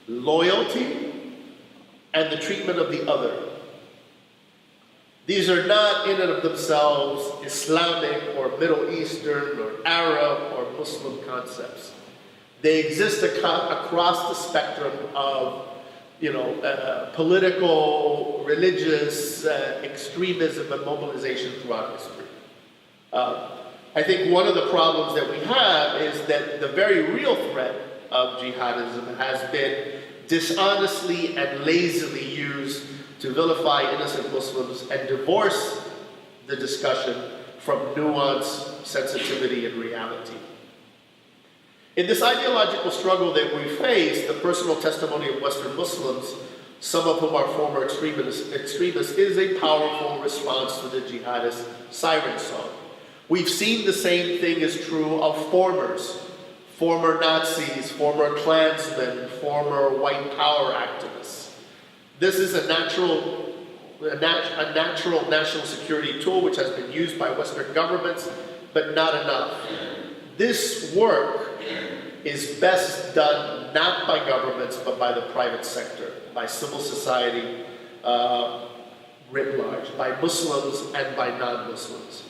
loyalty, and the treatment of the other. These are not in and of themselves Islamic or Middle Eastern or Arab or Muslim concepts. They exist across the spectrum of, political, religious extremism and mobilization throughout history. I think one of the problems that we have is that the very real threat of jihadism has been dishonestly and lazily used to vilify innocent Muslims and divorce the discussion from nuance, sensitivity, and reality. In this ideological struggle that we face, the personal testimony of Western Muslims, some of whom are former extremists, is a powerful response to the jihadist siren song. We've seen the same thing is true of former Nazis, former Klansmen, former white power activists. This is a natural national security tool which has been used by Western governments, but not enough. This work is best done not by governments, but by the private sector, by civil society writ large, by Muslims and by non-Muslims.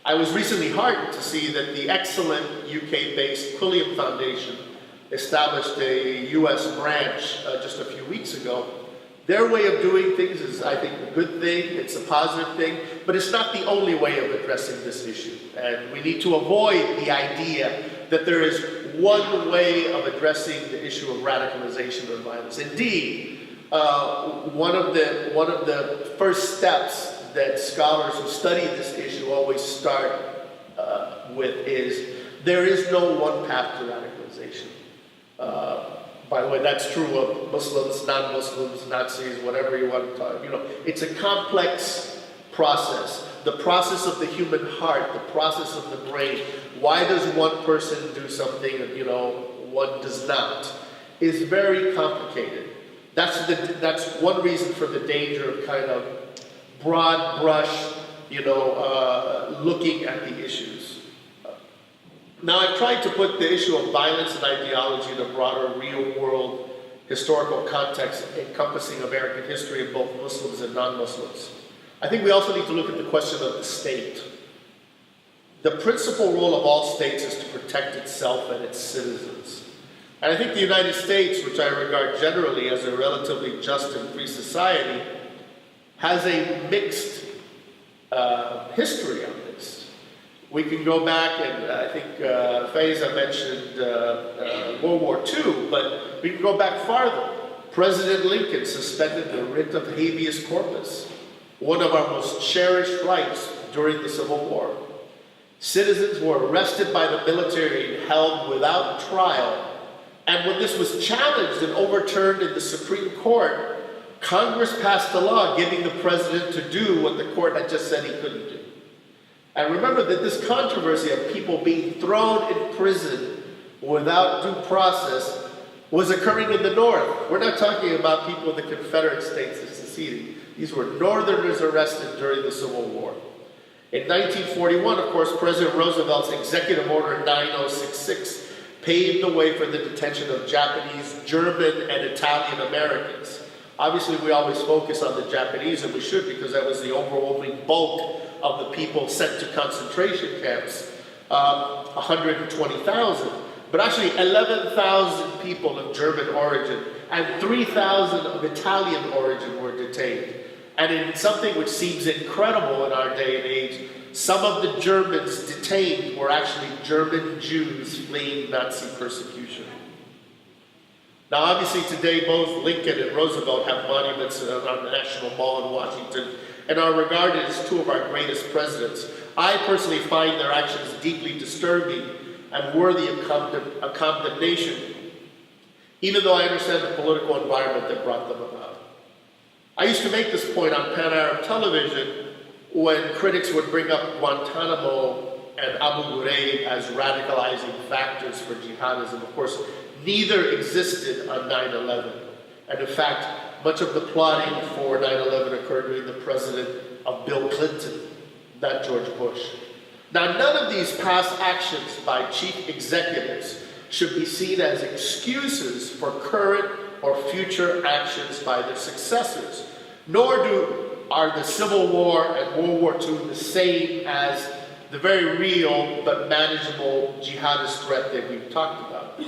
I was recently heartened to see that the excellent UK-based Quilliam Foundation established a US branch just a few weeks ago. Their way of doing things is, I think, a good thing, it's a positive thing, but it's not the only way of addressing this issue. And we need to avoid the idea that there is one way of addressing the issue of radicalization or violence. Indeed, one of the first steps that scholars who study this issue always start with is there is no one path to radicalization. By the way, that's true of Muslims, non-Muslims, Nazis, whatever you want to talk. It's a complex process. The process of the human heart, the process of the brain. Why does one person do something and one does not? Is very complicated. That's one reason for the danger of kind of broad brush, looking at the issues. Now, I've tried to put the issue of violence and ideology in a broader, real-world historical context encompassing American history of both Muslims and non-Muslims. I think we also need to look at the question of the state. The principal role of all states is to protect itself and its citizens. And I think the United States, which I regard generally as a relatively just and free society, has a mixed history on this. We can go back, and I think Faiza mentioned World War II, but we can go back farther. President Lincoln suspended the writ of habeas corpus, one of our most cherished rights during the Civil War. Citizens were arrested by the military and held without trial, and when this was challenged and overturned in the Supreme Court, Congress passed a law giving the president to do what the court had just said he couldn't do. And remember that this controversy of people being thrown in prison without due process was occurring in the North. We're not talking about people in the Confederate States that seceded. These were Northerners arrested during the Civil War. In 1941, of course, President Roosevelt's Executive Order 9066 paved the way for the detention of Japanese, German, and Italian Americans. Obviously, we always focus on the Japanese, and we should, because that was the overwhelming bulk of the people sent to concentration camps, 120,000. But actually, 11,000 people of German origin and 3,000 of Italian origin were detained. And in something which seems incredible in our day and age, some of the Germans detained were actually German Jews fleeing Nazi persecution. Now, obviously, today, both Lincoln and Roosevelt have monuments on the National Mall in Washington and are regarded as two of our greatest presidents. I personally find their actions deeply disturbing and worthy of condemnation, even though I understand the political environment that brought them about. I used to make this point on Pan-Arab television when critics would bring up Guantanamo and Abu Ghraib as radicalizing factors for jihadism. Of course, neither existed on 9/11. And in fact, much of the plotting for 9/11 occurred during the president of Bill Clinton, not George Bush. Now, none of these past actions by chief executives should be seen as excuses for current or future actions by their successors. Nor are the Civil War and World War II the same as the very real but manageable jihadist threat that we've talked about.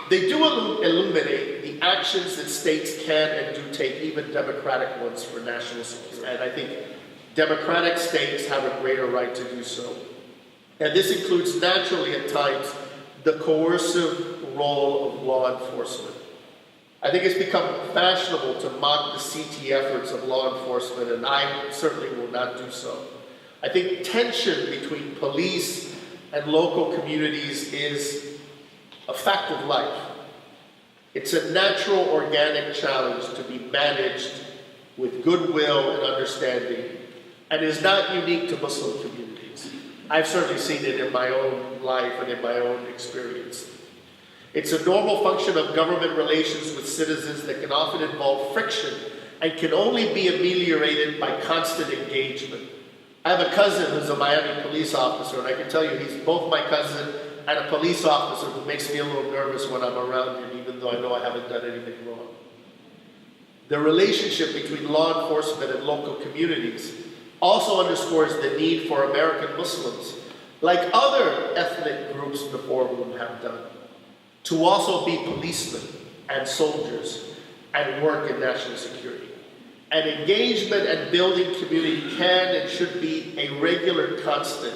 They do illuminate the actions that states can and do take, even democratic ones, for national security. And I think democratic states have a greater right to do so. And this includes, naturally at times, the coercive role of law enforcement. I think it's become fashionable to mock the CT efforts of law enforcement, and I certainly will not do so. I think tension between police and local communities is a fact of life. It's a natural, organic challenge to be managed with goodwill and understanding, and is not unique to Muslim communities. I've certainly seen it in my own life and in my own experience. It's a normal function of government relations with citizens that can often involve friction and can only be ameliorated by constant engagement. I have a cousin who's a Miami police officer, and I can tell you he's both my cousin and a police officer who makes me a little nervous when I'm around him, even though I know I haven't done anything wrong. The relationship between law enforcement and local communities also underscores the need for American Muslims, like other ethnic groups before whom have done, to also be policemen and soldiers and work in national security. And engagement and building community can and should be a regular constant.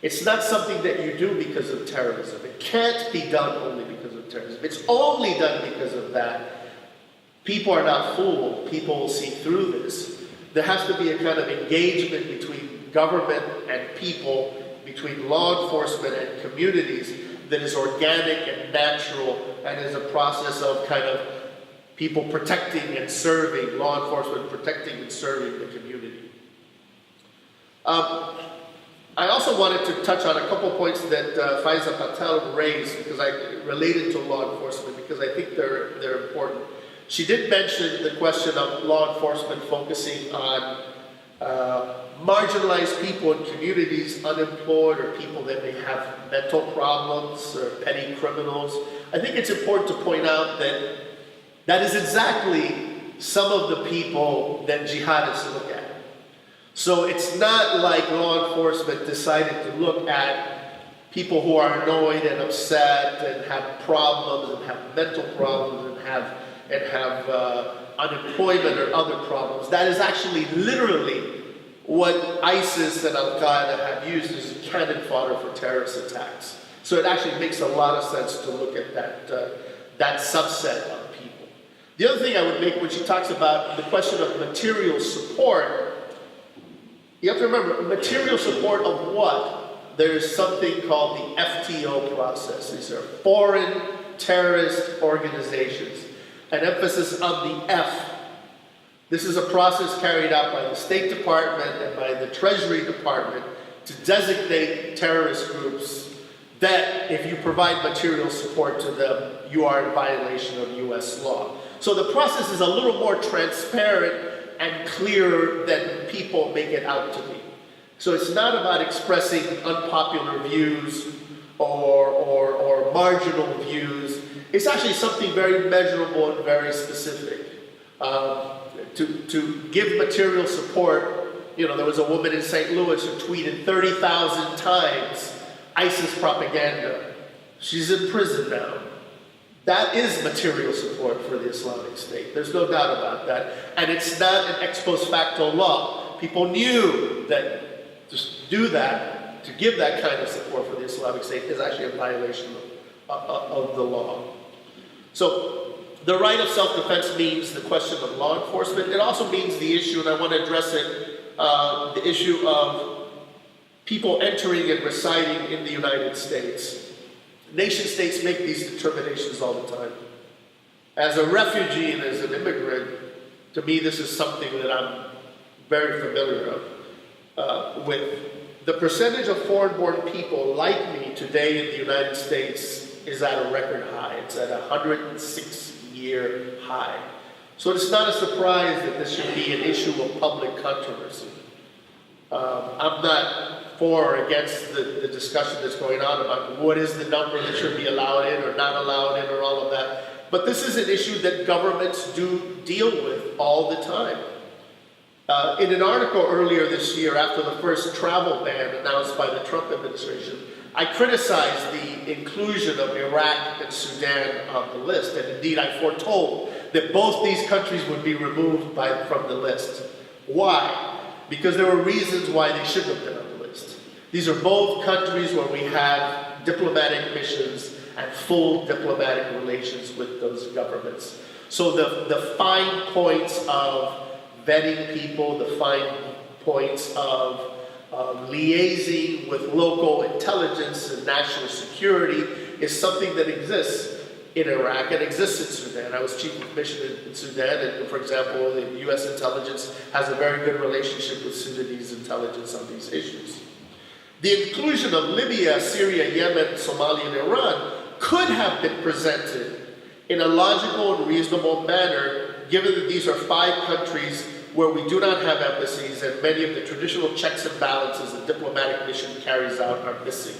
It's not something that you do because of terrorism. It can't be done only because of terrorism. It's only done because of that. People are not fooled. People will see through this. There has to be a kind of engagement between government and people, between law enforcement and communities, that is organic and natural, and is a process of kind of people protecting and serving, law enforcement protecting and serving the community. I also wanted to touch on a couple points that Faiza Patel raised, because I related to law enforcement, because I think they're important. She did mention the question of law enforcement focusing on marginalized people in communities, unemployed, or people that may have mental problems or petty criminals. I think it's important to point out that that is exactly some of the people that jihadists look at. So it's not like law enforcement decided to look at people who are annoyed and upset and have problems and have mental problems and have unemployment or other problems. That is actually literally what ISIS and Al-Qaeda have used as cannon fodder for terrorist attacks. So it actually makes a lot of sense to look at that subset of people. The other thing I would make when she talks about the question of material support, you have to remember, material support of what? There's something called the FTO process. These are foreign terrorist organizations. An emphasis on the F. This is a process carried out by the State Department and by the Treasury Department to designate terrorist groups that if you provide material support to them, you are in violation of US law. So the process is a little more transparent and clearer than people make it out to be. So it's not about expressing unpopular views or marginal views. It's actually something very measurable and very specific. To give material support, you know, there was a woman in St. Louis who tweeted 30,000 times ISIS propaganda. She's in prison now. That is material support for the Islamic State. There's no doubt about that. And it's not an ex post facto law. People knew that to do that, to give that kind of support for the Islamic State is actually a violation of the law. So the right of self-defense means the question of law enforcement. It also means the issue, and I want to address it, the issue of people entering and residing in the United States. Nation states make these determinations all the time. As a refugee and as an immigrant, to me this is something that I'm very familiar with. The percentage of foreign-born people like me today in the United States is at a record high. It's at a 106-year high. So it's not a surprise that this should be an issue of public controversy. I'm not for or against the discussion that's going on about what is the number that should be allowed in or not allowed in or all of that. But this is an issue that governments do deal with all the time. In an article earlier this year, after the first travel ban announced by the Trump administration, I criticized the inclusion of Iraq and Sudan on the list, and indeed I foretold that both these countries would be removed from the list. Why? Because there were reasons why they shouldn't have been on the list. These are both countries where we have diplomatic missions and full diplomatic relations with those governments. So the fine points of vetting people, the fine points of liaising with local intelligence and national security is something that exists in Iraq and exists in Sudan. I was chief of mission in Sudan, and for example, the U.S. intelligence has a very good relationship with Sudanese intelligence on these issues. The inclusion of Libya, Syria, Yemen, Somalia, and Iran could have been presented in a logical and reasonable manner, given that these are 5 countries where we do not have embassies and many of the traditional checks and balances a diplomatic mission carries out are missing.